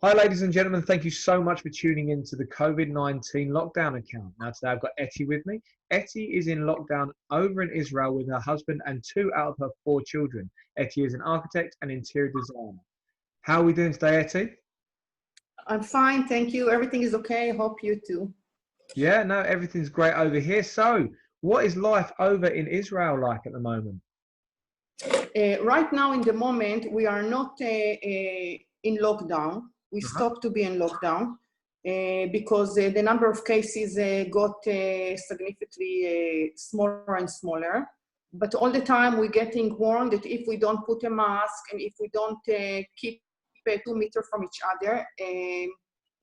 Hi, ladies and gentlemen. Thank you so much for tuning in to the COVID-19 lockdown account. Now, today I've got Etty with me. Etty is in lockdown over in Israel with her husband and two out of her four children. Etty is an architect and interior designer. How are we doing today, Etty? I'm fine, thank you. Everything is okay. I hope you too. Yeah, no, everything's great over here. So, what is life over in Israel like at the moment? Right now, in the moment, we are not in lockdown. We stopped to be in lockdown because the number of cases got significantly smaller and smaller. But all the time, we're getting warned that if we don't put a mask and if we don't keep 2 meters from each other,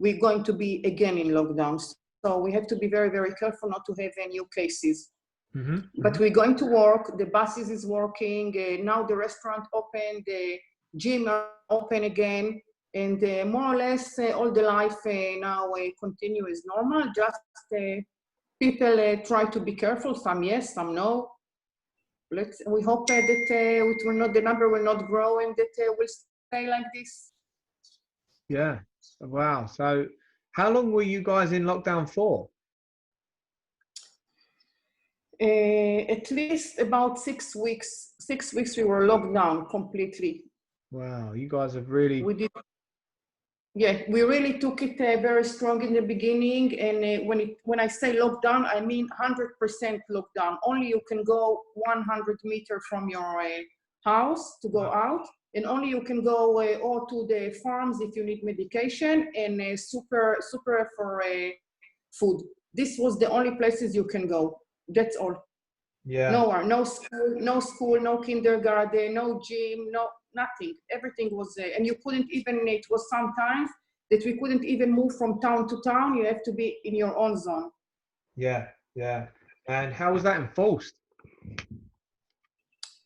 we're going to be again in lockdown. So we have to be very, very careful not to have new cases. But we're going to work. The buses is working. Now the restaurant open, the gym are open again, and more or less all the life now continue as normal. Just people try to be careful. Some yes, some no. We hope that it will not, the number will not grow, and that will stay like this. Yeah. Wow. So, how long were you guys in lockdown for? At least about 6 weeks. 6 weeks we were locked down completely. Wow, you guys have really. We did. Yeah, we really took it very strong in the beginning. And when I say lockdown, I mean 100% lockdown. Only you can go 100 meters from your house to go out. And only you can go or to the farms if you need medication, and super for food. This was the only places you can go. That's all. Yeah. Nowhere, no school, no kindergarten, no gym, no nothing. Everything was there, and you couldn't even. It was sometimes that we couldn't even move from town to town. You have to be in your own zone. Yeah, yeah. And how was that enforced?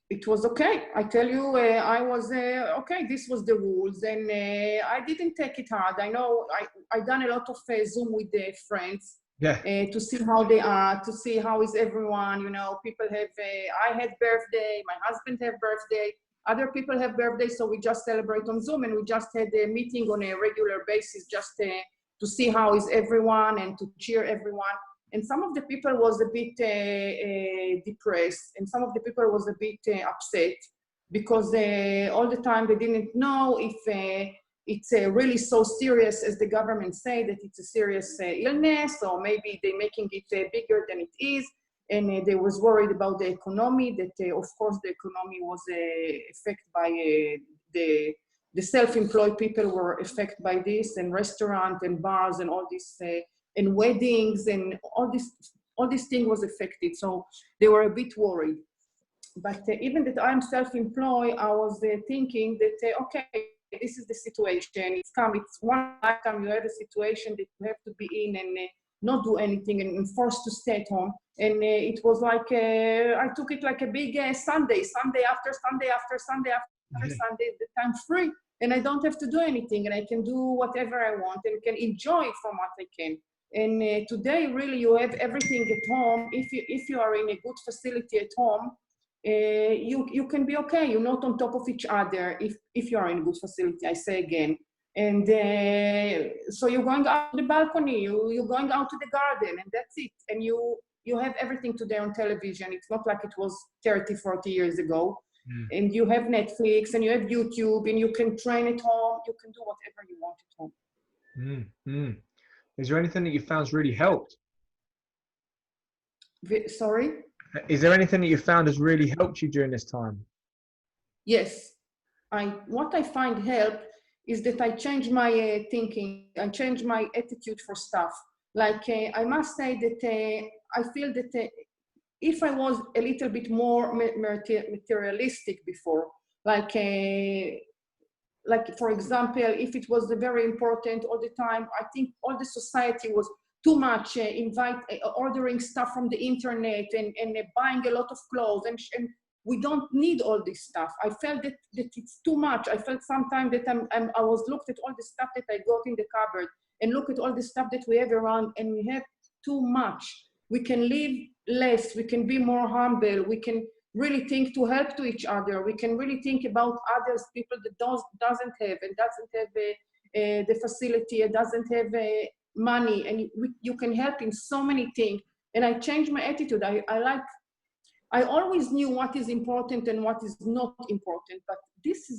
It was okay. I tell you, I was okay. This was the rules, and I didn't take it hard. I know I done a lot of Zoom with the friends. Yeah. To see how they are, to see how is everyone, you know, people have, I had birthday, my husband have birthday, other people have birthday, so we just celebrate on Zoom, and we just had a meeting on a regular basis just to see how is everyone and to cheer everyone. And some of the people was a bit depressed, and some of the people was a bit upset because all the time they didn't know if it's really so serious as the government say that it's a serious illness, or maybe they're making it bigger than it is. And they was worried about the economy, that of course the economy was affected by the self-employed people were affected by this, and restaurants and bars and all this, and weddings and all this thing was affected. So they were a bit worried. But even that I'm self-employed, I was thinking that, okay, this is the situation. It's one lifetime you have a situation that you have to be in and not do anything and forced to stay at home. And it was like, I took it like a big Sunday after Sunday after Sunday after Sunday, the time free. And I don't have to do anything, and I can do whatever I want and can enjoy from what I can. And today, really, you have everything at home. If you are in a good facility at home, you can be okay. You're not on top of each other if you are in a good facility, I say again. And so you're going out to the balcony, you're going out to the garden, and that's it. And you have everything today on television. It's not like it was 30, 40 years ago. And you have Netflix, and you have YouTube, and you can train at home. You can do whatever you want at home. Is there anything that you found's really helped? Sorry? Is there anything that you found has really helped you during this time? Yes. What I find help is that I change my thinking, I change my attitude for stuff. Like I must say that I feel that if I was a little bit more materialistic before, like for example, if it was very important all the time, I think all the society was too much ordering stuff from the internet and buying a lot of clothes, and we don't need all this stuff. I felt that it's too much. I felt sometimes that I was looked at all the stuff that I got in the cupboard and look at all the stuff that we have around, and we have too much. We can live less, we can be more humble, we can really think to help to each other, we can really think about others, people that doesn't have the facility, doesn't have money, and you can help in so many things. And I changed my attitude. I always knew what is important and what is not important, but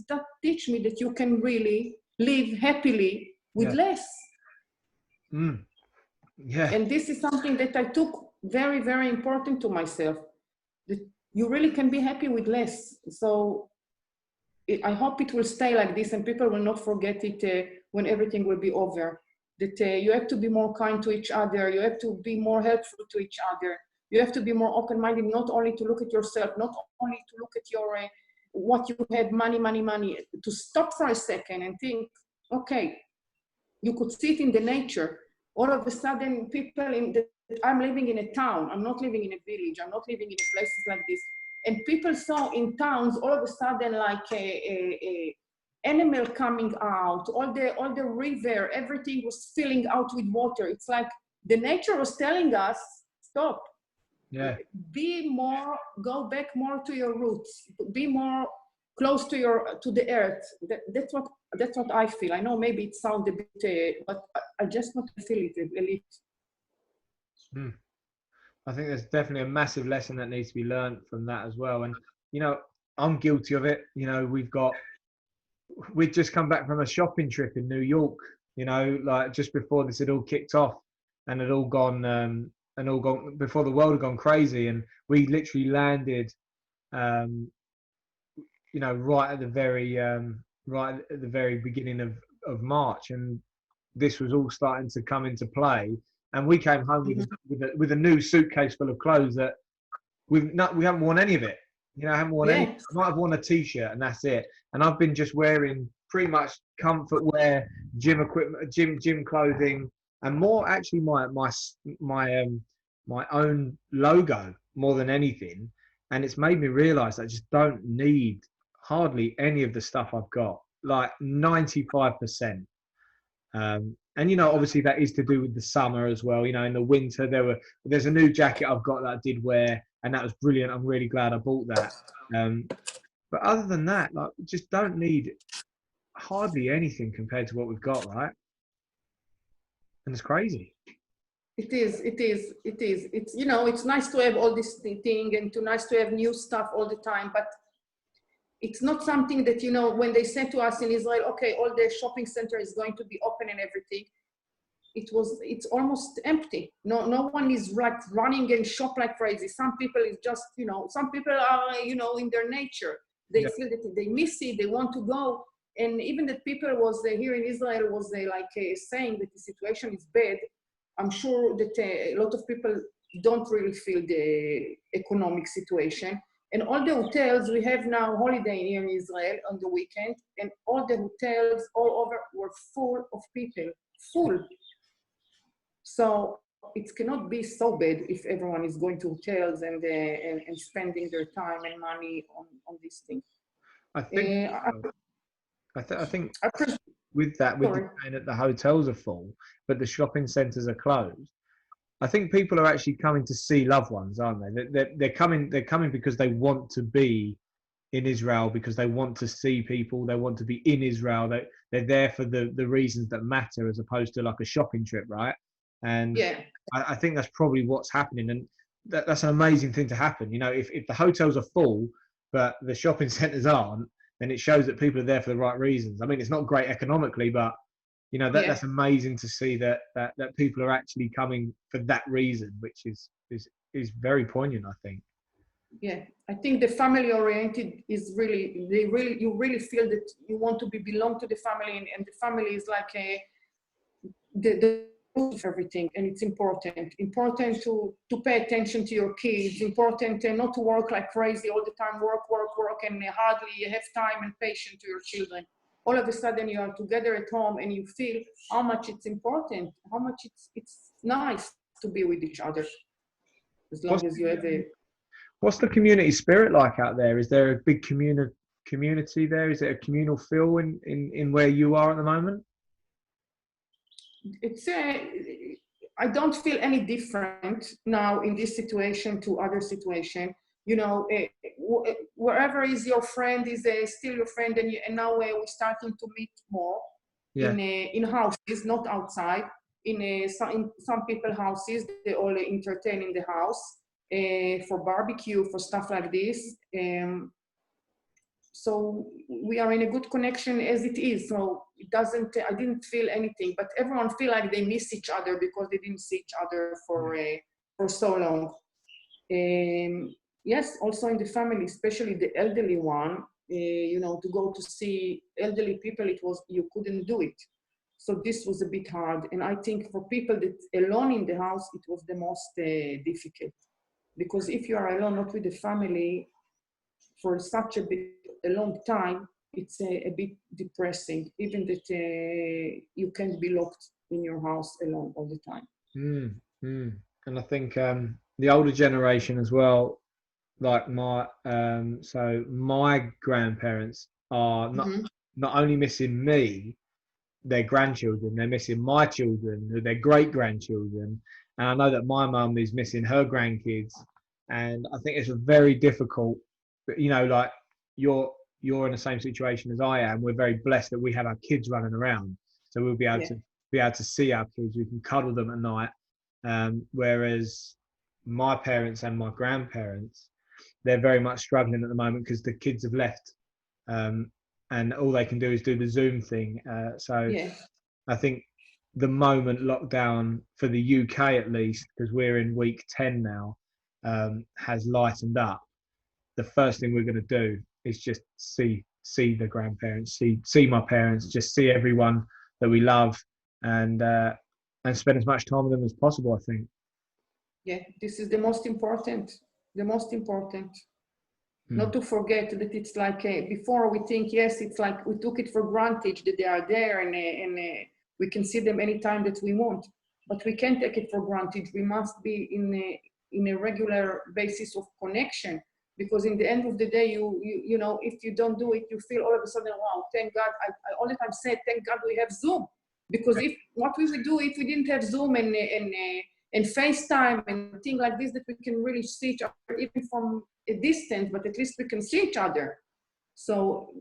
that teach me that you can really live happily with less. Yeah. And this is something that I took very, very important to myself, that you really can be happy with less. So I hope it will stay like this and people will not forget it when everything will be over. That you have to be more kind to each other. You have to be more helpful to each other. You have to be more open-minded, not only to look at yourself, not only to look at your what you have, money, to stop for a second and think, okay, you could see it in the nature. All of a sudden, I'm living in a town. I'm not living in a village. I'm not living in places like this. And people saw in towns all of a sudden like a animal coming out, all the river, everything was filling out with water. It's like the nature was telling us, stop. Yeah. Go back more to your roots. Be more close to the earth. That's what I feel. I know maybe it sounds a bit, but I just want to feel it a little. I think there's definitely a massive lesson that needs to be learned from that as well. And, I'm guilty of it. We'd just come back from a shopping trip in New York, like just before this had all kicked off and had all gone, before the world had gone crazy. And we literally landed, right at the very beginning of March. And this was all starting to come into play. And we came home with a new suitcase full of clothes that we haven't worn any of it. I haven't worn any. I might have worn a t-shirt and that's it. And I've been just wearing pretty much comfort wear, gym equipment, gym clothing, and more actually my own logo more than anything. And it's made me realise I just don't need hardly any of the stuff I've got, like 95%. And obviously that is to do with the summer as well. In the winter there's a new jacket I've got that I did wear, and that was brilliant. I'm really glad I bought that. But other than that, like, we just don't need hardly anything compared to what we've got, right? And it's crazy. It is. It's it's nice to have all this thing and nice to have new stuff all the time, but it's not something that, when they said to us in Israel, okay, all the shopping center is going to be open and everything, it's almost empty. No one is like running and shop like crazy. Some people is just, some people are, in their nature. They feel that they miss it, they want to go. And even that people was here in Israel was saying that the situation is bad. I'm sure that a lot of people don't really feel the economic situation. And all the hotels, we have now holiday here in Israel on the weekend, and all the hotels all over were full of people, full. So it cannot be so bad if everyone is going to hotels and spending their time and money on these things. I think with saying that the hotels are full, but the shopping centres are closed, I think people are actually coming to see loved ones, aren't they? They're coming because they want to be in Israel, because they want to see people, they want to be in Israel. They're there for the reasons that matter, as opposed to like a shopping trip, right? And I think that's probably what's happening, and that's an amazing thing to happen. If the hotels are full, but the shopping centres aren't, then it shows that people are there for the right reasons. I mean, it's not great economically, but that's amazing to see that people are actually coming for that reason, which is very poignant, I think. Yeah, I think the family oriented is you really feel that you want to belong to the family, and the family is like the root of everything, and it's important to pay attention to your kids, important not to work like crazy all the time, work, and hardly have time and patience to your children. All of a sudden you are together at home and you feel how much it's important, how much it's nice to be with each other, as long as you have What's the community spirit like out there? Is there a big community there? Is it a communal feel in where you are at the moment? I don't feel any different now in this situation to other situation. Wherever is your friend is still your friend, and now we're starting to meet more. Yeah. in houses, not outside. In some people houses, they all entertain in the house for barbecue, for stuff like this. So we are in a good connection as it is. So it doesn't, I didn't feel anything, but everyone feel like they miss each other because they didn't see each other for so long. Yes, also in the family, especially the elderly one, you know, to go to see elderly people, you couldn't do it. So this was a bit hard. And I think for people that alone in the house, it was the most difficult. Because if you are alone, not with the family, for such a long time, it's a bit depressing, even that you can't be locked in your house alone all the time. And I think the older generation as well, like my grandparents are not only missing me, their grandchildren, they're missing my children, their great grandchildren, and I know that my mum is missing her grandkids, and I think it's a very difficult, you know, like you're in the same situation as I am. We're very blessed that we have our kids running around, so we'll be able to see our kids. We can cuddle them at night, whereas my parents and my grandparents, they're very much struggling at the moment because the kids have left, and all they can do is do the Zoom thing. So I think the moment lockdown for the UK, at least, because we're in week 10 now, has lightened up. The first thing we're going to do is just see the grandparents, see my parents, just see everyone that we love, and spend as much time with them as possible, I think. Yeah, this is the most important. The most important. Not to forget that it's like before we think, yes, it's like we took it for granted that they are there and we can see them anytime that we want. But we can't take it for granted. We must be in a regular basis of connection, because in the end of the day, you know, if you don't do it, you feel all of a sudden, wow, thank God. I all the time say, thank God we have Zoom, because if what we would do if we didn't have Zoom and FaceTime and things like this, that we can really see each other even from a distance, but at least we can see each other. So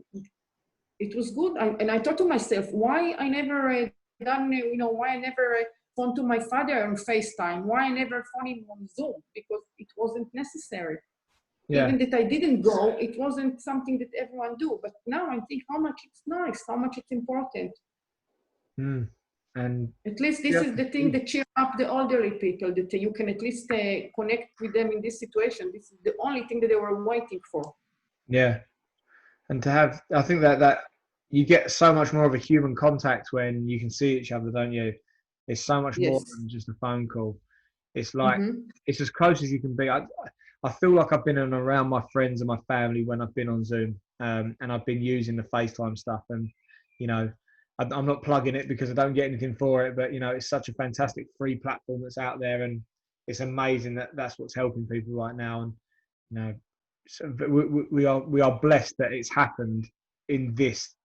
it was good. And I thought to myself, why I never why I never phoned to my father on FaceTime? Why I never phoned him on Zoom? Because it wasn't necessary. Yeah. Even that I didn't go, it wasn't something that everyone do. But now I think how much it's nice, how much it's important. And at least this is the thing that cheer up the elderly people, that you can at least connect with them in this situation. This is the only thing that they were waiting for. Yeah. And to have, I think that you get so much more of a human contact when you can see each other, don't you? It's so much more than just a phone call. It's like, it's as close as you can be. I feel like I've been around my friends and my family when I've been on Zoom, and I've been using the FaceTime stuff. And, you know, I'm not plugging it because I don't get anything for it, but, you know, it's such a fantastic free platform that's out there. And it's amazing that that's what's helping people right now. And, you know, so we are blessed that it's happened in this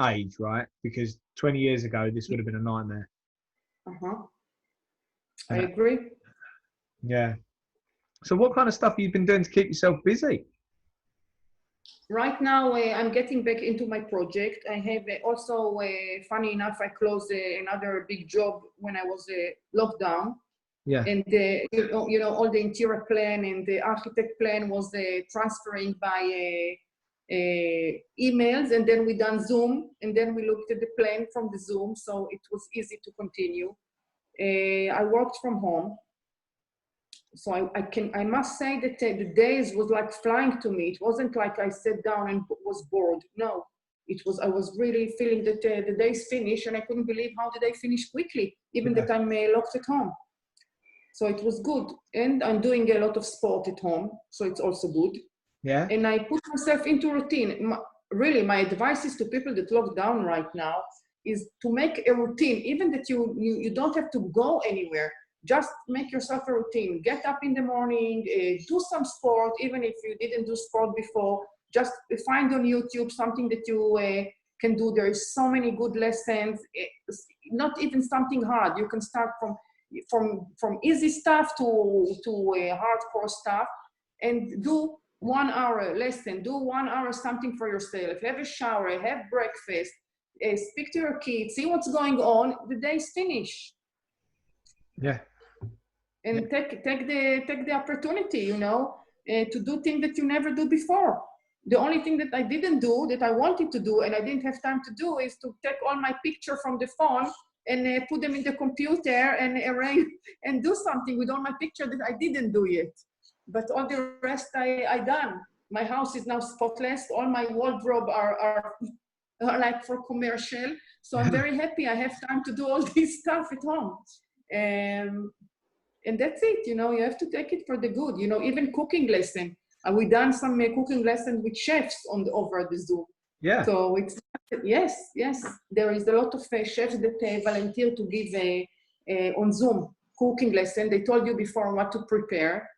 age, right? Because 20 years ago, this would have been a nightmare. I agree. Yeah. So what kind of stuff have you been doing to keep yourself busy? Right now, I'm getting back into my project. I have also, funny enough, I closed another big job when I was locked down. Yeah. And you know, all the interior plan and the architect plan was transferring by emails, and then we done Zoom, and then we looked at the plan from the Zoom, so it was easy to continue. I worked from home, so I must say that the days was like flying to me. It wasn't like I sat down and was bored. No, I was really feeling that the days finished, and I couldn't believe how the day finished quickly, even that I'm locked at home. So it was good. And I'm doing a lot of sport at home, so it's also good. Yeah. And I put myself into routine. Really, my advice is to people that lock down right now is to make a routine, even that you don't have to go anywhere. Just make yourself a routine. Get up in the morning, do some sport, even if you didn't do sport before. Just find on YouTube something that you can do. There is so many good lessons. It's not even something hard. You can start from easy stuff to hardcore stuff, and do 1 hour lesson, do 1 hour something for yourself, have a shower, have breakfast, speak to your kids, see what's going on. The day is finished. Yeah. And take the opportunity, you know, to do things that you never do before. The only thing that I didn't do that I wanted to do and I didn't have time to do is to take all my picture from the phone and put them in the computer and arrange and do something with all my picture that I didn't do yet. But all the rest I done. My house is now spotless. All my wardrobe are like for commercial. So I'm very happy I have time to do all this stuff at home. And that's it, you know, you have to take it for the good, you know, even cooking lesson. We done some cooking lessons with chefs over the Zoom. Yeah. So it's, yes, there is a lot of chefs that volunteer to give on Zoom cooking lesson. They told you before what to prepare.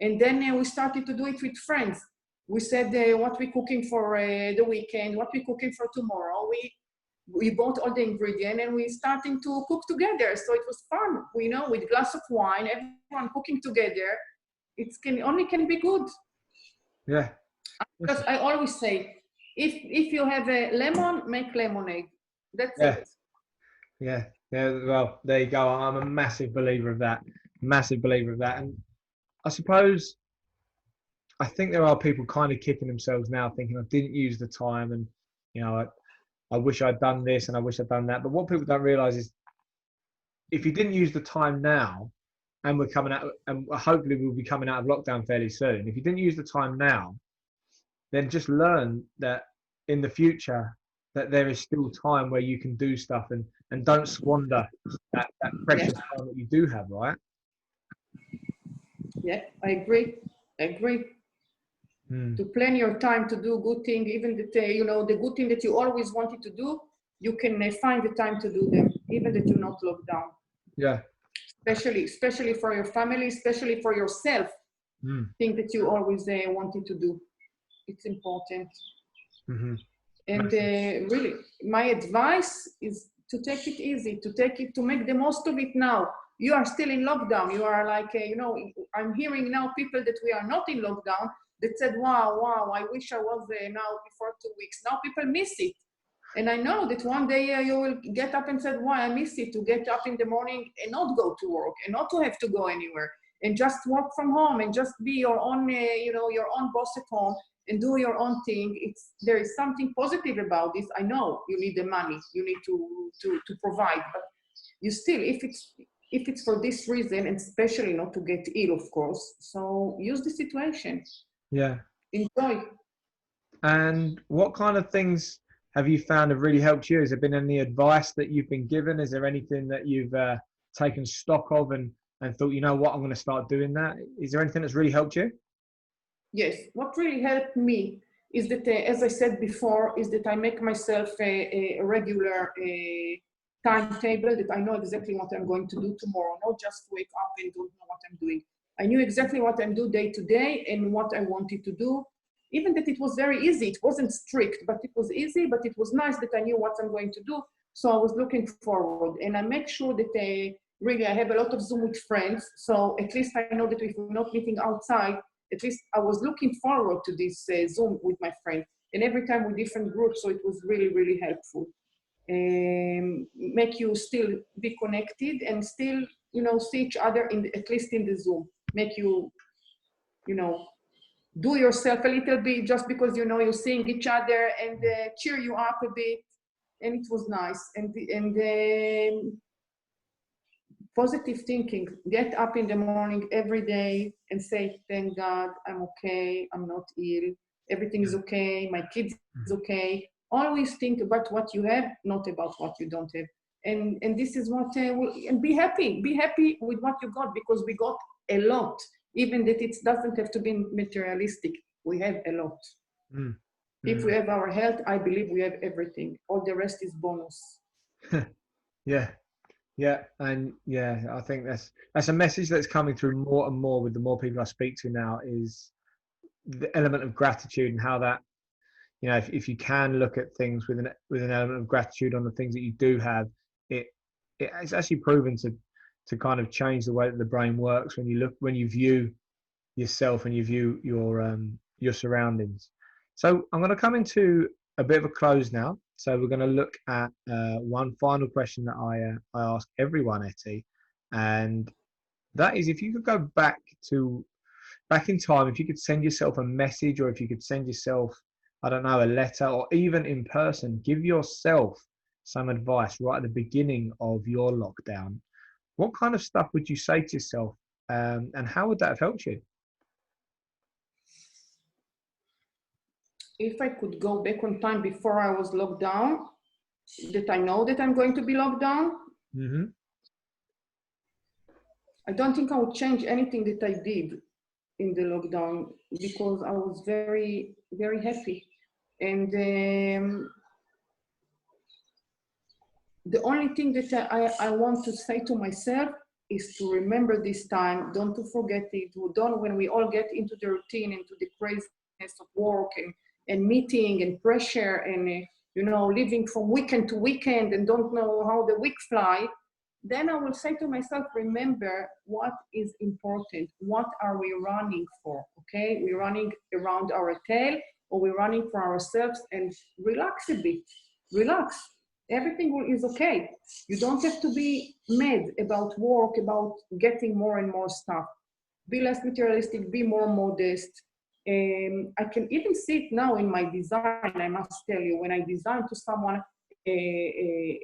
And then we started to do it with friends. We said what we're cooking for the weekend, what we're cooking for tomorrow. We bought all the ingredients and we starting to cook together. So it was fun, you know, with a glass of wine, everyone cooking together. It only can be good. Yeah. Because I always say, if you have a lemon, make lemonade. That's it. Yeah. Well, there you go. I'm a massive believer of that. Massive believer of that. And I suppose, I think there are people kind of kicking themselves now thinking, I didn't use the time and, you know, I wish I'd done this and I wish I'd done that. But what people don't realize is if you didn't use the time now, and we're coming out, and hopefully we'll be coming out of lockdown fairly soon. If you didn't use the time now, then just learn that in the future that there is still time where you can do stuff and don't squander that precious time that you do have, right? Yeah, I agree. To plan your time to do good thing, even that, you know, the good thing that you always wanted to do, you can find the time to do them, even that you're not locked down. Yeah. Especially for your family, especially for yourself, thing that you always wanted to do. It's important. Mm-hmm. And really, my advice is to take it easy, to make the most of it now. You are still in lockdown. You are like, you know, I'm hearing now people that we are not in lockdown that said, wow, I wish I was now before 2 weeks. Now people miss it. And I know that one day you will get up and say, why I miss it, to get up in the morning and not go to work and not to have to go anywhere and just work from home and just be your own, you know, your own boss at home and do your own thing. There is something positive about this. I know you need the money, you need to provide, but you still, if it's for this reason, and especially not to get ill, of course, so use the situation. Yeah. Enjoy. And what kind of things have you found have really helped you? Has there been any advice that you've been given? Is there anything that you've taken stock of and thought, you know what, I'm going to start doing that? Is there anything that's really helped you? Yes, what really helped me is that, as I said before, is that I make myself a regular timetable, that I know exactly what I'm going to do tomorrow, not just wake up and don't know what I'm doing. I knew exactly what I'm doing day to day and what I wanted to do. Even that it was very easy. It wasn't strict, but it was easy, but it was nice that I knew what I'm going to do. So I was looking forward, and I make sure that really I have a lot of Zoom with friends. So at least I know that if we're not meeting outside, at least I was looking forward to this Zoom with my friend, and every time with different groups. So it was really, really helpful. Make you still be connected and still, you know, see each other at least in the Zoom. Make you, you know, do yourself a little bit just because, you know, you're seeing each other and cheer you up a bit. And it was nice. And positive thinking, get up in the morning every day and say, thank God, I'm okay, I'm not ill, everything is okay, my kids is okay. Always think about what you have, not about what you don't have. And this is what, and be happy with what you got, because we got a lot, even that it doesn't have to be materialistic. We have a lot. If we have our health, I believe we have everything. All the rest is bonus. Yeah, and yeah, I think that's a message that's coming through more and more with the more people I speak to now, is the element of gratitude, and how that, you know, if you can look at things with an element of gratitude on the things that you do have, it's actually proven to kind of change the way that the brain works when you view yourself and you view your surroundings. So I'm going to come into a bit of a close now. So we're going to look at one final question that I ask everyone, Etty, and that is, if you could go back in time, if you could send yourself a message, or if you could send yourself, I don't know, a letter, or even in person, give yourself some advice right at the beginning of your lockdown, what kind of stuff would you say to yourself, and how would that have helped you? If I could go back on time before I was locked down, that I know that I'm going to be locked down, Mm-hmm. I don't think I would change anything that I did in the lockdown, because I was very, very happy. And the only thing that I want to say to myself is to remember this time, don't to forget it. Don't, when we all get into the routine, into the craziness of work and meeting and pressure and, living from weekend to weekend and don't know how the week fly, then I will say to myself, remember what is important. What are we running for? Okay, we're running around our tail, or we're running for ourselves, and relax a bit. Relax. Everything is okay. You don't have to be mad about work, about getting more and more stuff. Be less materialistic, be more modest. I can even see it now in my design, I must tell you. When I design to someone a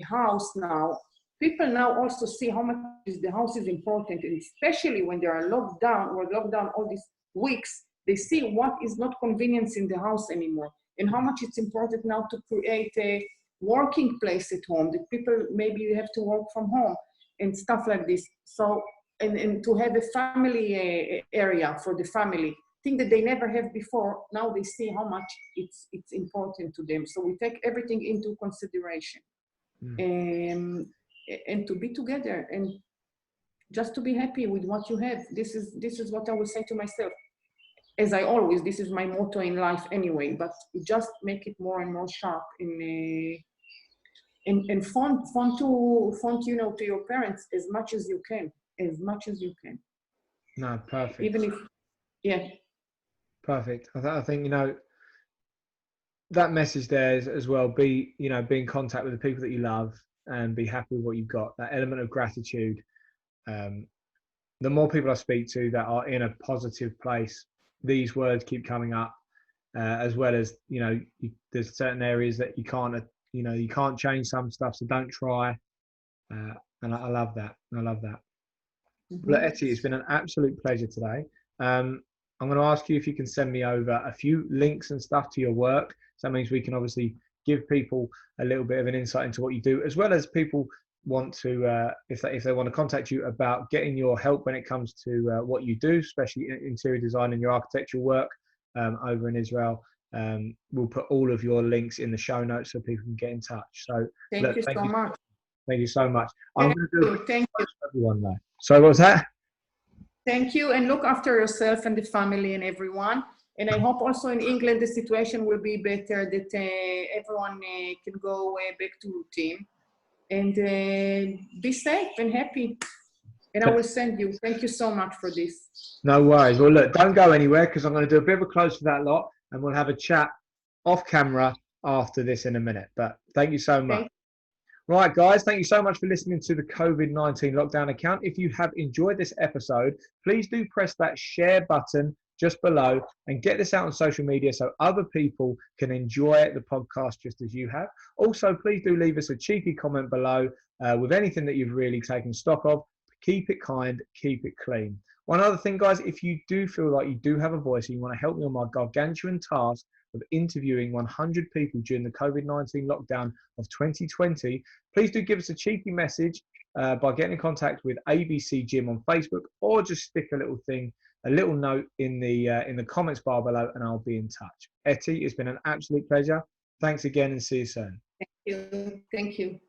house now, people now also see how much the house is important, and especially when they are locked down or locked down all these weeks, they see what is not convenience in the house anymore, and how much it's important now to create a working place at home, that people, maybe you have to work from home and stuff like this. So, and to have a family area for the family, thing that they never have before. Now they see how much it's important to them. So we take everything into consideration. And to be together and just to be happy with what you have. This is what I will say to myself. As I always, this is my motto in life anyway, but just make it more and more sharp and font to your parents as much as you can. No, perfect. Even if, yeah. Perfect. I think, that message there is, as well, be in contact with the people that you love and be happy with what you've got. That element of gratitude. The more people I speak to that are in a positive place, these words keep coming up, as well as, there's certain areas that you can't change some stuff, so don't try. And I love that. Mm-hmm. Look, Etty, it's been an absolute pleasure today. I'm going to ask you if you can send me over a few links and stuff to your work. So that means we can obviously give people a little bit of an insight into what you do, as well as people want to, if they want to contact you about getting your help when it comes to what you do, especially interior design and your architectural work over in Israel. We'll put all of your links in the show notes so people can get in touch. So Thank you so much. Thank you so much. Thank you. Everyone though. So what was that? Thank you, and look after yourself and the family and everyone. And I hope also in England the situation will be better, that everyone can go back to routine. And be safe and happy. And I will send you. Thank you so much for this. No worries. Well, look, don't go anywhere, because I'm going to do a bit of a close for that lot, and we'll have a chat off camera after this in a minute. But thank you so much. Right, guys, thank you so much for listening to the COVID-19 lockdown account. If you have enjoyed this episode, please do press that share button just below and get this out on social media so other people can enjoy the podcast just as you have. Also, please do leave us a cheeky comment below with anything that you've really taken stock of. Keep it kind, keep it clean. One other thing, guys, if you do feel like you do have a voice and you want to help me on my gargantuan task of interviewing 100 people during the COVID-19 lockdown of 2020, please do give us a cheeky message by getting in contact with ABC Gym on Facebook, or just stick a little note in the comments bar below, and I'll be in touch. Etty, it's been an absolute pleasure. Thanks again, and see you soon. Thank you.